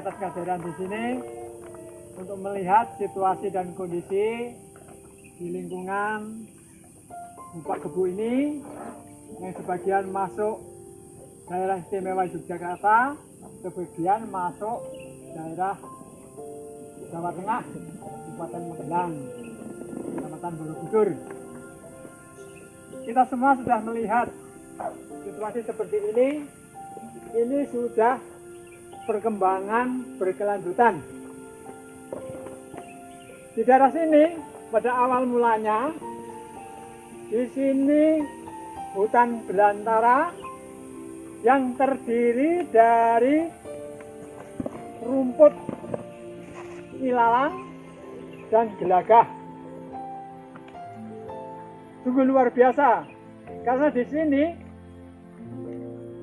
atas kehadiran di sini untuk melihat situasi dan kondisi di lingkungan Bupak Kebu ini yang sebagian masuk daerah istimewa Yogyakarta, sebagian masuk daerah Jawa Tengah, Kabupaten Magelang, Kecamatan Borobudur. Kita semua sudah melihat situasi seperti ini sudah perkembangan berkelanjutan. Di daerah sini pada awal mulanya di sini hutan belantara yang terdiri dari rumput ilalang dan gelagah. Sungguh luar biasa karena di sini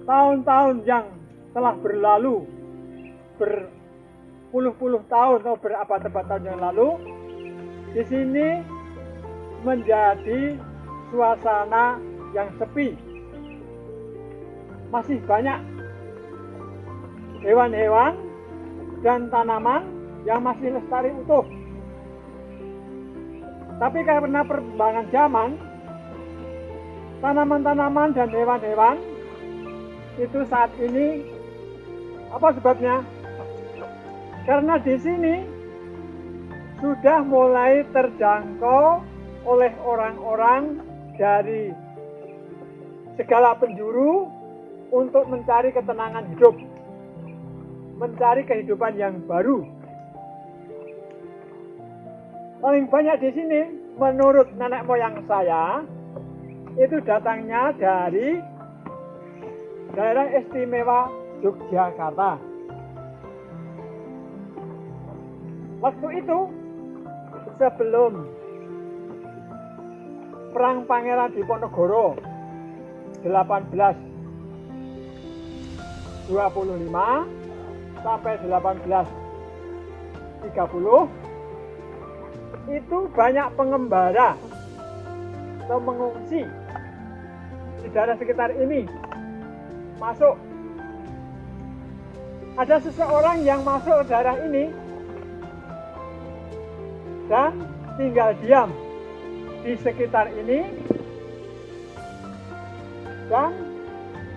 tahun-tahun yang telah berlalu, berpuluh-puluh tahun atau berabad-abad tahun yang lalu, di sini menjadi suasana yang sepi. Masih banyak hewan-hewan dan tanaman yang masih lestari utuh. Tapi karena perkembangan zaman, tanaman-tanaman dan hewan-hewan itu saat ini apa sebabnya? Karena di sini sudah mulai terjangkau oleh orang-orang dari segala penjuru untuk mencari ketenangan hidup, mencari kehidupan yang baru. Paling banyak di sini, menurut nenek moyang saya, itu datangnya dari daerah istimewa Yogyakarta. Waktu itu, sebelum Perang Pangeran Diponegoro 1825 sampai 1830, itu banyak pengembara atau mengungsi di daerah sekitar ini masuk. Ada seseorang yang masuk ke daerah ini dan tinggal diam di sekitar ini, dan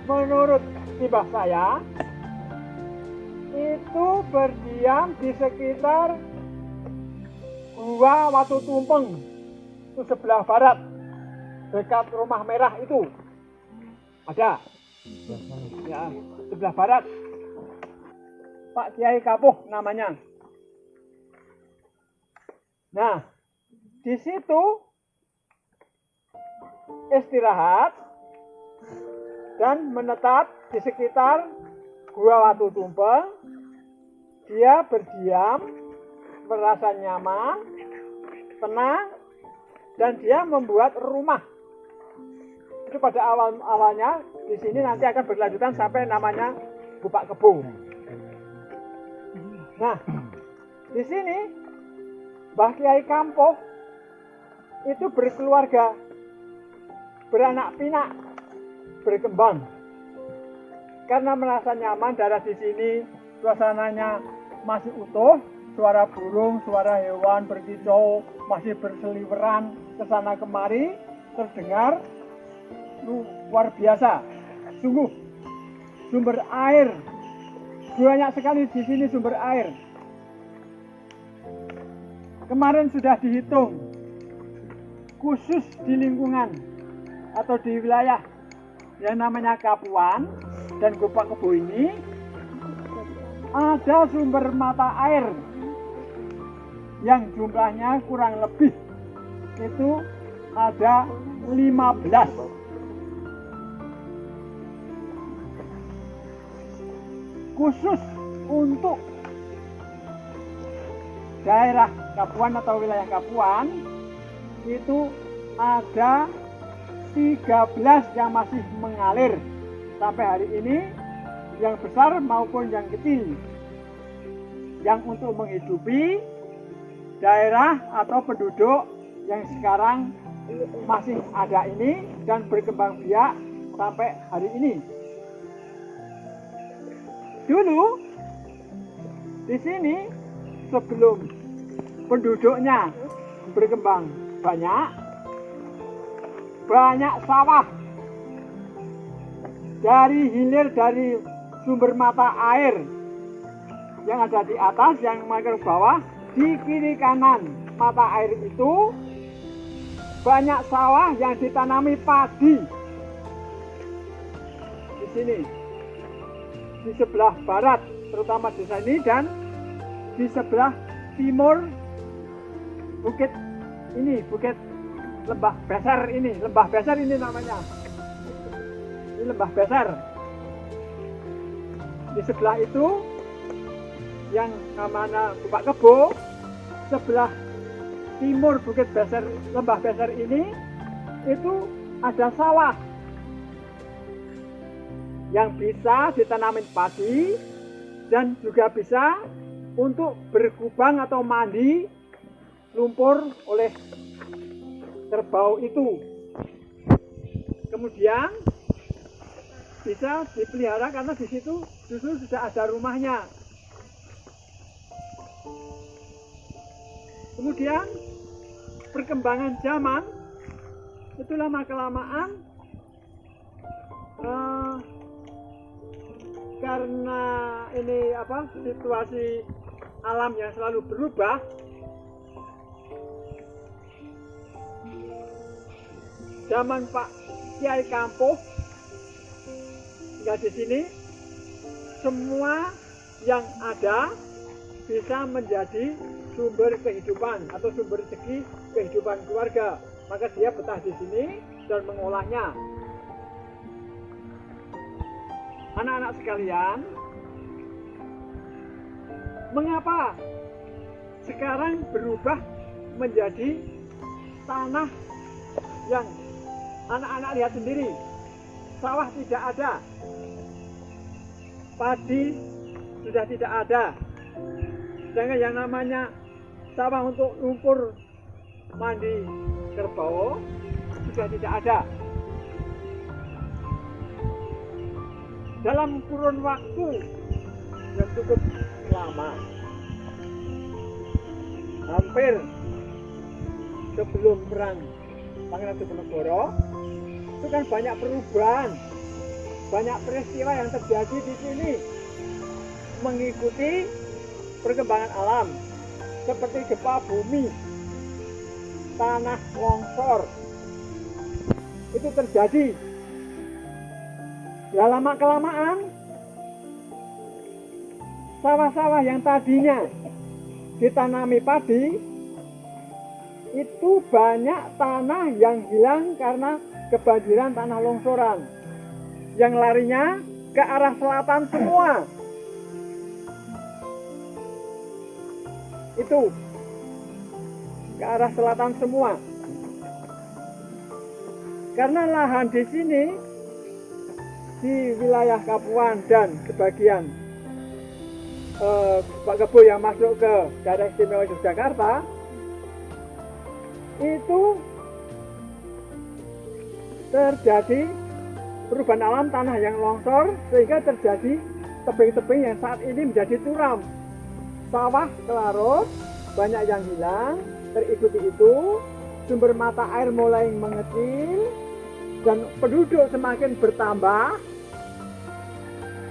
menurut timbah saya itu berdiam di sekitar Gua Watu Tumpeng, itu sebelah barat dekat Rumah Merah itu ada ya, sebelah barat. Pak Kiai Kapuh namanya. Nah, di situ istirahat dan menetap di sekitar Gua Watu Tumpeng. Dia berdiam, merasa nyaman, tenang, dan dia membuat rumah. Itu pada awalnya di sini nanti akan berlanjutan sampai namanya Bupak Kebu. Nah, di sini Mbah Kiai Kampuh itu berkeluarga, beranak pinak, berkembang. Karena merasa nyaman daerah di sini, suasananya masih utuh, suara burung, suara hewan berkicau masih berseliweran kesana kemari, terdengar luar biasa. Sungguh, sumber air banyak sekali di sini, sumber air. Kemarin sudah dihitung, khusus di lingkungan atau di wilayah yang namanya Kapuan dan Bupak Kebu ini ada sumber mata air yang jumlahnya kurang lebih itu ada 15. Khusus untuk daerah Kapuan atau wilayah Kapuan itu ada 13 yang masih mengalir sampai hari ini, yang besar maupun yang kecil, yang untuk menghidupi daerah atau penduduk yang sekarang masih ada ini dan berkembang biak sampai hari ini. Dulu Di sini sebelum penduduknya berkembang banyak sawah dari hilir dari sumber mata air yang ada di atas yang mengalir ke bawah. Di kiri kanan mata air itu banyak sawah yang ditanami padi. Di sini di sebelah barat terutama desa ini, dan di sebelah timur bukit ini, bukit Lembah Beser ini, Lembah Beser ini namanya. Ini Lembah Beser. Di sebelah itu yang namanya Bukak Kebo, sebelah timur bukit Beser, Lembah Beser ini itu ada sawah yang bisa ditanamin padi dan juga bisa untuk berkubang atau mandi lumpur oleh kerbau itu. Kemudian bisa dipelihara karena di situ justru sudah ada rumahnya. Kemudian perkembangan zaman itu lama-kelamaan karena ini situasi alam yang selalu berubah. Zaman Pak Kiai Kampuh tinggal di sini, semua yang ada bisa menjadi sumber kehidupan atau sumber segi kehidupan keluarga. Maka dia betah di sini dan mengolahnya. Anak-anak sekalian, mengapa sekarang berubah menjadi tanah yang anak-anak lihat sendiri, sawah tidak ada, padi sudah tidak ada, sedangkan yang namanya sawah untuk lumpur mandi kerbau sudah tidak ada. Dalam kurun waktu yang cukup lama, hampir sebelum perang Pangeran Diponegoro, itu kan banyak perubahan, banyak peristiwa yang terjadi di sini mengikuti perkembangan alam seperti gempa bumi, tanah longsor. Itu terjadi. Ya, lama-kelamaan sawah-sawah yang tadinya ditanami padi itu banyak tanah yang hilang karena kebanjiran tanah longsoran yang larinya ke arah selatan semua. Itu ke arah selatan semua. Karena lahan di sini di wilayah Kapuan dan sebagian Pak Kebo yang masuk ke daerah istimewa Yogyakarta itu terjadi perubahan alam tanah yang longsor sehingga terjadi tebing-tebing yang saat ini menjadi curam. Sawah kelarut, banyak yang hilang, terikuti itu sumber mata air mulai mengecil dan penduduk semakin bertambah.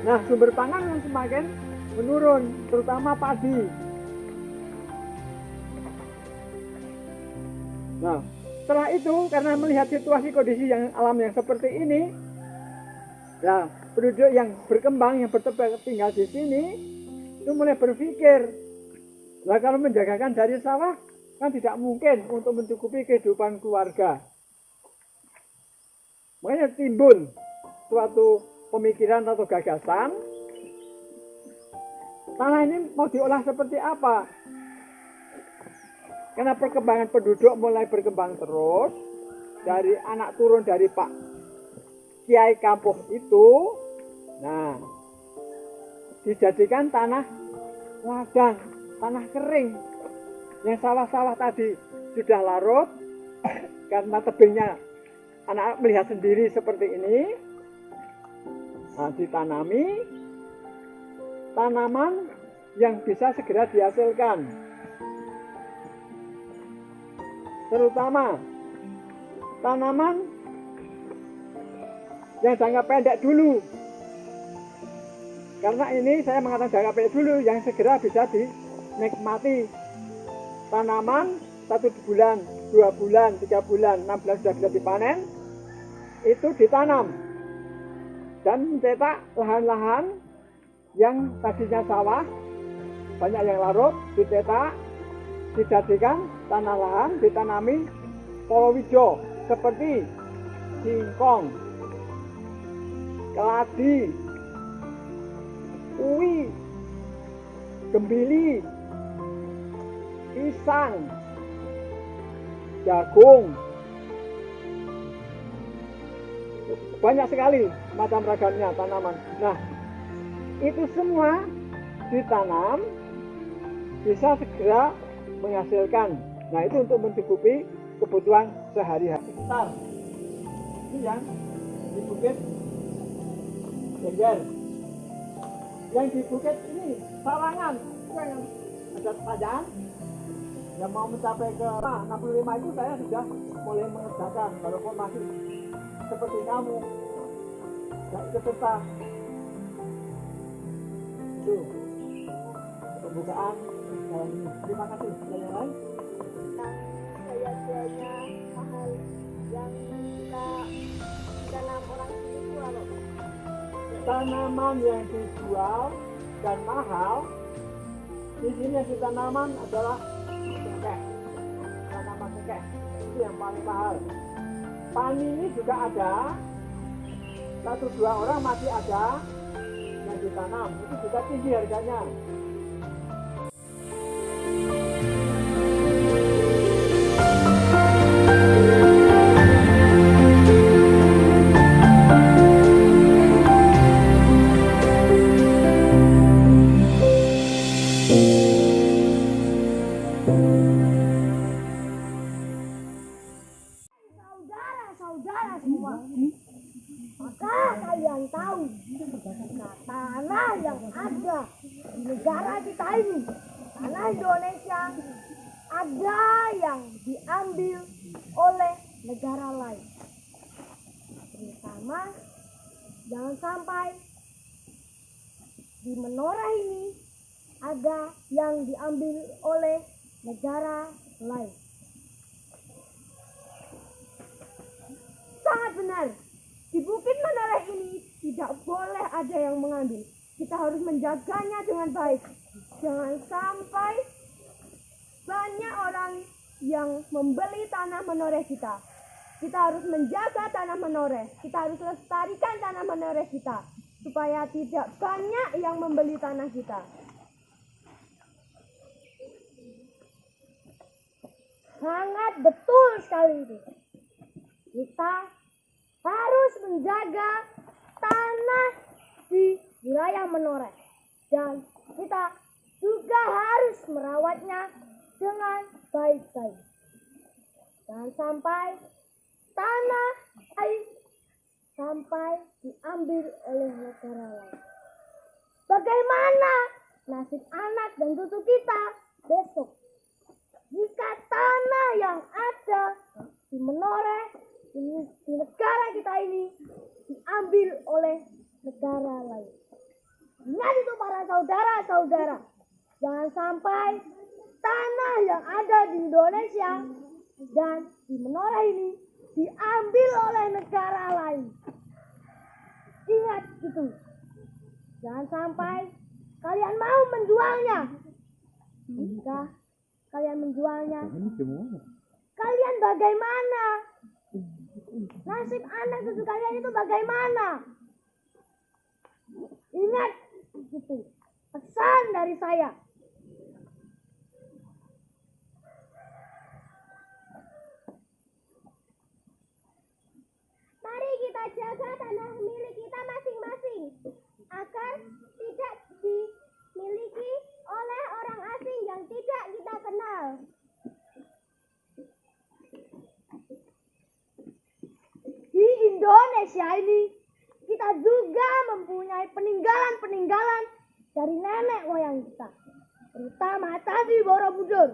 Nah, sumber pangan semakin menurun, terutama padi. Nah, setelah itu karena melihat situasi kondisi yang alam yang seperti ini, nah penduduk yang berkembang yang tinggal di sini itu mulai berpikir, nah kalau menjagakan dari sawah kan tidak mungkin untuk mencukupi kehidupan keluarga. Makanya timbul suatu pemikiran atau gagasan, tanah ini mau diolah seperti apa? Karena perkembangan penduduk mulai berkembang terus, dari anak turun dari Pak Kiai Kampuh itu, nah dijadikan tanah ladang, tanah kering. Yang sawah-sawah tadi sudah larut karena tebingnya, anak melihat sendiri seperti ini. Nah, ditanami tanaman yang bisa segera dihasilkan. Terutama tanaman yang jangka pendek dulu. Karena ini saya mengatakan jangka pendek dulu yang segera bisa dinikmati. Tanaman 1 bulan, 2 bulan, 3 bulan, 6 bulan sudah bisa dipanen, itu ditanam dan mencetak lahan-lahan yang tadinya sawah banyak yang larut, dicetak, dijadikan tanah lahan, ditanami palawija seperti singkong, keladi, uwi, gembili, pisang, jagung, banyak sekali macam ragamnya tanaman. Nah, itu semua ditanam bisa segera menghasilkan. Nah, itu untuk mencukupi kebutuhan sehari-hari. Sekitar ini yang di Bukit Genger. Yang di bukit ini Sawangan, yang ada sepanjang yang mau mencapai ke 65 itu saya sudah mulai mengerjakan, walaupun masih seperti kamu nggak ikut serta. Itu pembukaan dalam ini. Terima kasih. Yang lain? Gaya-gayanya mahal yang kita tanam orang sini itu apa? Tanaman yang dijual dan mahal di sini yang ditanaman adalah cengkeh. Tanaman cengkeh itu yang paling mahal. Panini juga ada, 1-2 orang masih ada yang ditanam, itu juga tinggi harganya. Saudara-saudara semua, maka kalian tahu tanah yang ada di negara kita ini, tanah Indonesia, ada yang diambil oleh negara lain. Terutama jangan sampai di Menora ini ada yang diambil oleh negara lain. Sangat benar, di Bukit Menara ini tidak boleh ada yang mengambil. Kita harus menjaganya dengan baik. Jangan sampai banyak orang yang membeli tanah menoreh kita. Kita harus menjaga tanah menoreh. Kita harus lestarikan tanah menoreh kita, supaya tidak banyak yang membeli tanah kita. Sangat betul sekali itu. Kita harus menjaga tanah di wilayah Menoreh, dan kita juga harus merawatnya dengan baik-baik. Jangan sampai tanah sampai diambil oleh negara lain. Bagaimana nasib anak dan cucu kita besok jika tanah yang ada di Menoreh di negara kita ini diambil oleh negara lain? Ingat itu para saudara-saudara, jangan sampai tanah yang ada di Indonesia dan di Menora ini diambil oleh negara lain. Ingat itu. Jangan sampai kalian mau menjualnya. Jika kalian menjualnya, kalian bagaimana? Nasib anak cucu kalian itu bagaimana? Ingat itu pesan dari saya. Mari kita jaga tanah milik kita masing-masing agar tidak dimiliki oleh orang asing yang tidak kita kenal. Di Indonesia ini kita juga mempunyai peninggalan-peninggalan dari nenek moyang kita. terutama Candi Borobudur.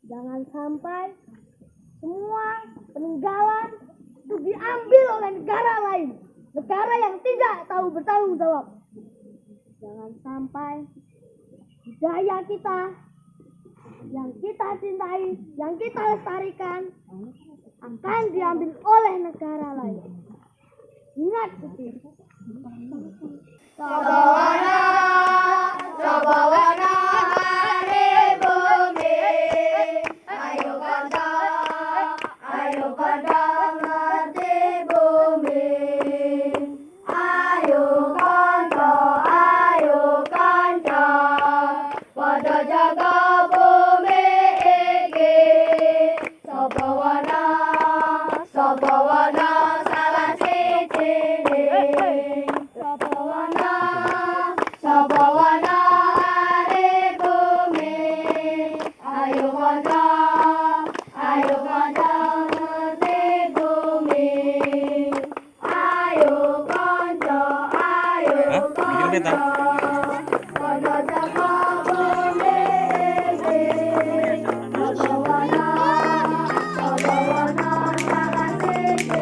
Jangan sampai semua peninggalan itu diambil oleh negara lain, negara yang tidak tahu bertanggung jawab. Jangan sampai budaya kita yang kita cintai, yang kita lestarikan akan diambil oleh negara lain. Ingat itu. Sabawana, Sabawana, hari bumi, ayo pada ngerti bumi, ayo kanca, pada jaga bumi iki, Sabawana, Sabawana, salah siji. Sabawana hari bumi, ayo kanca ngerti bumi, ayo kanca, pada jaga bumi iki, Sabawana, salah siji.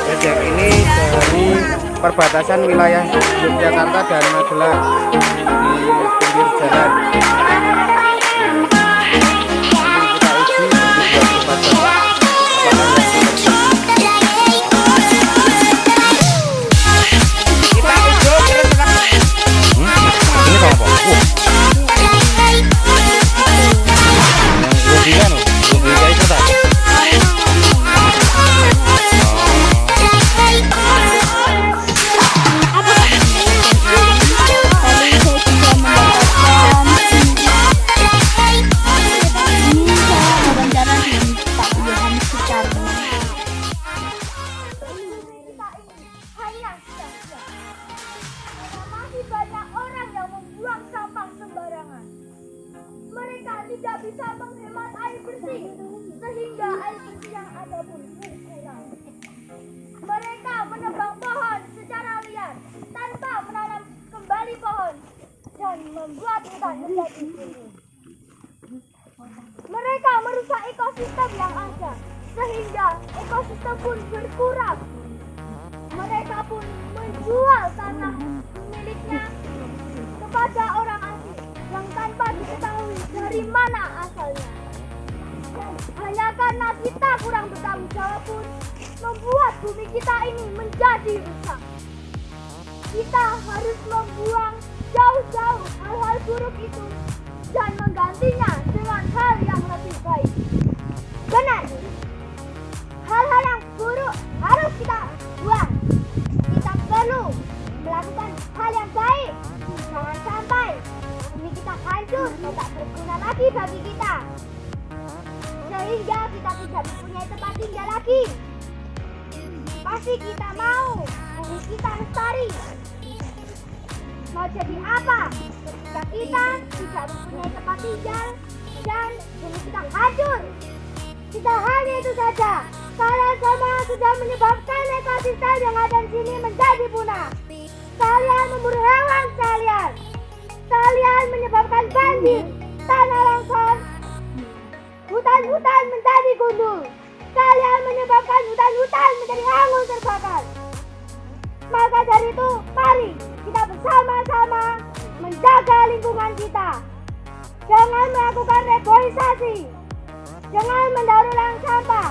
Rejek ini dari perbatasan wilayah Yogyakarta dan Magelang di pinggir jalan. Nanti kita uji untuk 24 jam. Ini apa? Yang rubinya itu tadi. Mereka tidak bisa menghemat air bersih, sehingga air bersih yang ada pun berkurang. Mereka menebang pohon secara liar tanpa menanam kembali pohon dan membuat hutan menjadi sunyi. Mereka merusak ekosistem yang ada, sehingga ekosistem pun berkurang. Mereka pun menjual tanah miliknya kepada orang asing yang tanpa diketahui dari mana asalnya. Dan hanya karena kita kurang bertanggung jawab pun membuat bumi kita ini menjadi rusak. Kita harus membuang jauh-jauh hal-hal buruk itu dan menggantinya dengan hal yang lebih baik. Benar, hal-hal yang buruk harus kita buang. Kita perlu melakukan hal yang baik. Jangan sampai bumi kita hancur dan tak berguna lagi bagi kita, sehingga kita tidak mempunyai tempat tinggal lagi. Pasti kita mau bumi kita lestari. Mau jadi apa ketika kita tidak mempunyai tempat tinggal dan bumi kita hancur? Kita hanya itu saja. kalian semua sudah menyebabkan ekosistem yang ada di sini menjadi punah. Kalian memburu hewan kalian. Kalian menyebabkan banjir, tanah longsor, hutan-hutan menjadi gundul. Kalian menyebabkan hutan-hutan menjadi hangus terbakar. Maka dari itu, mari kita bersama-sama menjaga lingkungan kita. Jangan melakukan reboisasi. Jangan mendaur ulang sampah.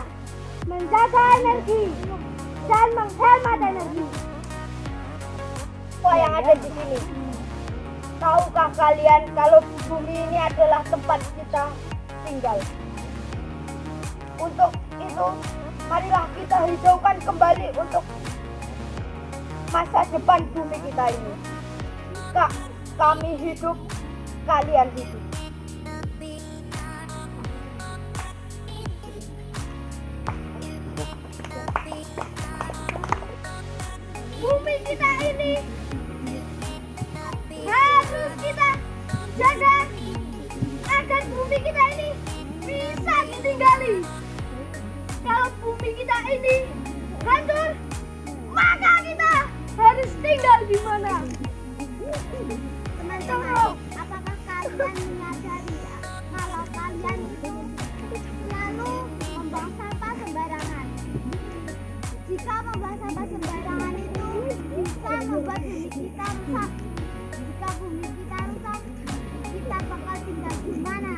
Menjaga energi dan menghemat energi. Apa yang ada di sini? Tahukah kalian kalau bumi ini adalah tempat kita tinggal? Untuk itu, marilah kita hijaukan kembali untuk masa depan bumi kita ini. Kami hidup, kalian hidup. Bumi kita ini harus kita jaga agar bumi kita ini bisa ditinggali. Kalau bumi kita ini hancur, maka kita harus tinggal di mana? Teman-teman, apakah kalian menyadari kalau kalian itu selalu membuang sampah sembarangan? Jika membuang sampah sembarangan itu bisa membuat bumi kita rusak. Jika bumi kita rusak, kita bakal tinggal di mana?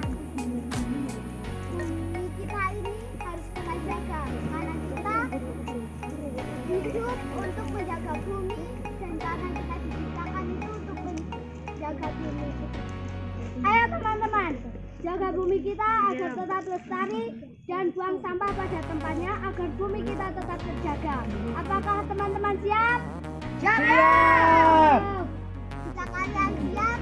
Bumi kita ini harus kita jaga karena kita hidup untuk menjaga bumi dan karena kita diciptakan itu untuk menjaga bumi. Ayo teman-teman, jaga bumi kita agar tetap lestari dan buang sampah pada tempatnya agar bumi kita tetap terjaga. Apakah teman-teman siap? Siap. Jika kalian siap,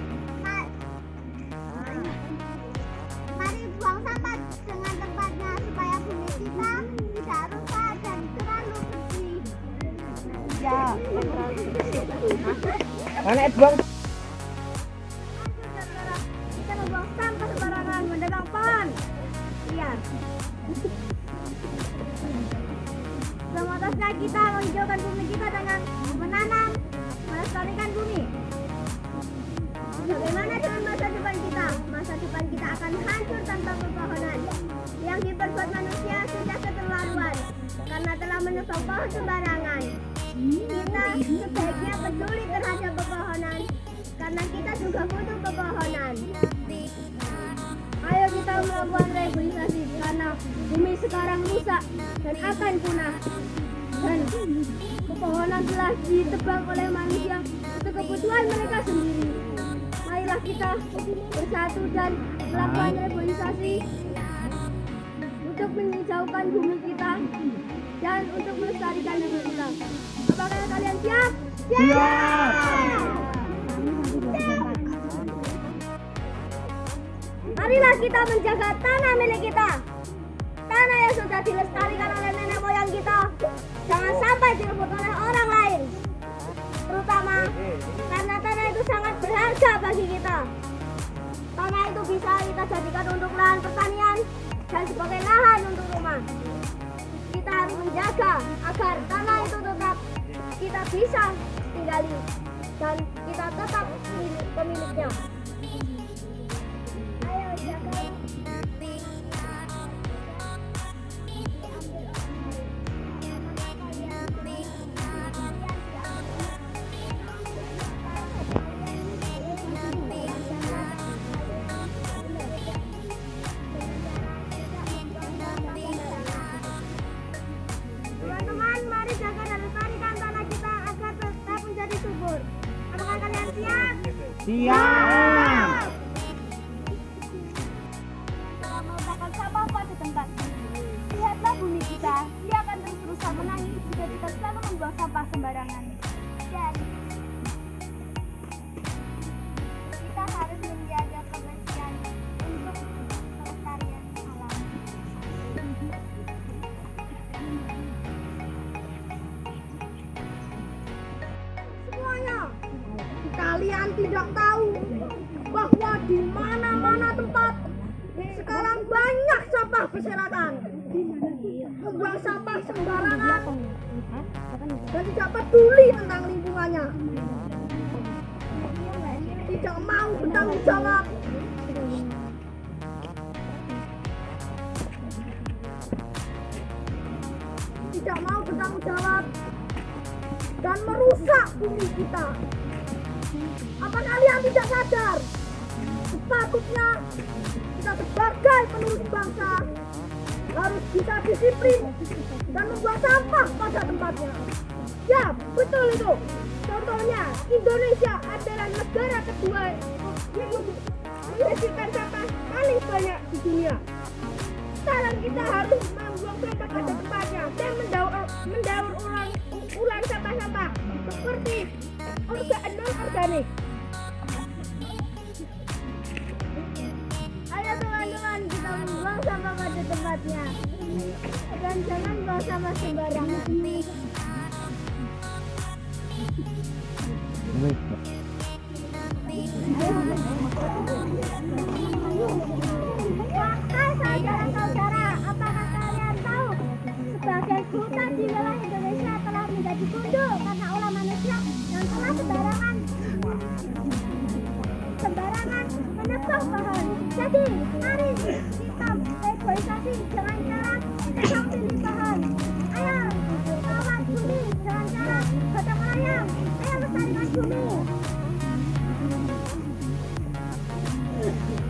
mari buang sampah dengan tempatnya supaya bumi kita tidak rusak dan terlalu bersih. Ya. Mana buang? Kita membuang sampah sembarangan, menebang pohon. Iya. Semoga kita menghijaukan bumi kita dengan menanam, melestarikan bumi. Bagaimana dengan masa depan kita? Masa depan kita akan hancur tanpa pepohonan. Yang diperbuat manusia sudah keterlaluan karena telah menebang pohon sembarangan. Kita sebaiknya peduli terhadap pepohonan karena kita juga butuh pepohonan. Ayo kita melakukan reboisasi karena bumi sekarang rusak dan akan punah. Dan pepohonan telah ditebang oleh manusia untuk kebutuhan mereka sendiri. Marilah kita bersatu dan melakukan reboisasi untuk menghijaukan bumi kita dan untuk melestarikan negeri kita. Apakah kalian siap? Siap. Marilah kita menjaga tanah milik kita. Tanah yang sudah dilestarikan oleh nenek moyang kita. Jangan sampai direbut oleh orang lain. Terutama karena tanah itu sangat berharga bagi kita. Tanah itu bisa kita jadikan untuk lahan pertanian dan sebagai lahan untuk rumah. Kita harus menjaga agar tanah itu tetap kita bisa tinggali dan kita tetap pemiliknya. Ayo jaga. Teman-teman, mari jaga dan lestarikan tanah kita agar tetap menjadi subur. Apakah kalian siap? Siap. Jangan meletakkan sampah pada tempat. Lihatlah bumi kita, dia akan terus berusaha menangis jika kita selalu membuang sampah sembarangan. Dan kita harus menjaga kebersihan untuk kelestarian alam. Semuanya, kalian tidak tahu bahwa di mana-mana tempat sekarang banyak sampah berserakan. membuang sampah sembarangan dan tidak peduli tentang lingkungannya. Tidak mau bertanggung jawab. Tidak mau bertanggung jawab dan merusak bumi kita. Apa kalian tidak sadar? Sepatutnya kita sebagai penerus bangsa harus bisa disiplin dan membuang sampah pada tempatnya. Ya, betul itu. Contohnya, Indonesia adalah negara kedua yang menghasilkan sampah paling banyak di dunia. Sekarang kita harus membuang sampah pada tempatnya dan mendaur ulang sampah-sampah seperti non-organik. Ayo teman-teman, kita membuang sampah pada tempatnya. Dan jangan buang sampah sembarangan. Wahai saudara-saudara, apakah kalian tahu sebagian hutan di wilayah Indonesia telah menjadi gundul karena ulah manusia yang telah sembarangan menebang pohon. Jadi, mari kita reboisasi dengan cara menebang pilih pohon. Ayo, rawat bumi dengan cara gotong royong. Ayo lestarikan bumi.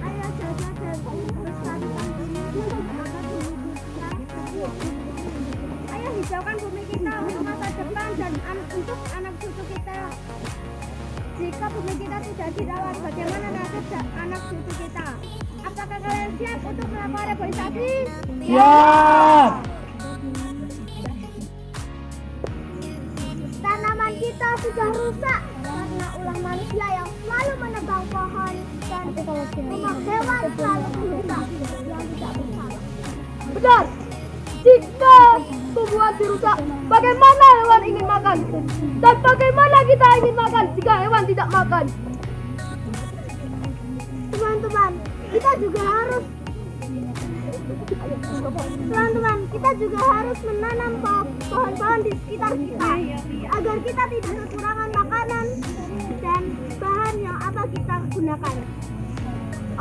Ayo jaga dan lestarikan bumi. Ayo hijaukan bumi kita untuk masa depan dan untuk anak cucu kita. Jika bumi kita tidak dirawat, bagaimana nasib anak cucu kita? Apakah kalian siap untuk melakukan reboisasi? Siap. Tanaman kita sudah rusak karena ulah manusia yang selalu menebang pohon dan rumah hewan selalu merusak yang tidak bersalah. Benar. Jika tumbuhan dirusak, bagaimana hewan ingin makan? Dan bagaimana kita ingin makan jika hewan tidak makan? Teman-teman, kita juga harus menanam pohon-pohon di sekitar kita agar kita tidak kekurangan makanan dan bahan yang akan kita gunakan.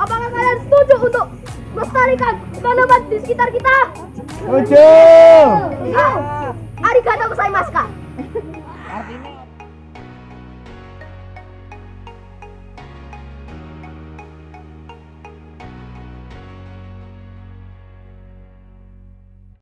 Apakah kalian setuju untuk melestarikan tanaman di sekitar kita? Setuju. Arigatou gozaimasu.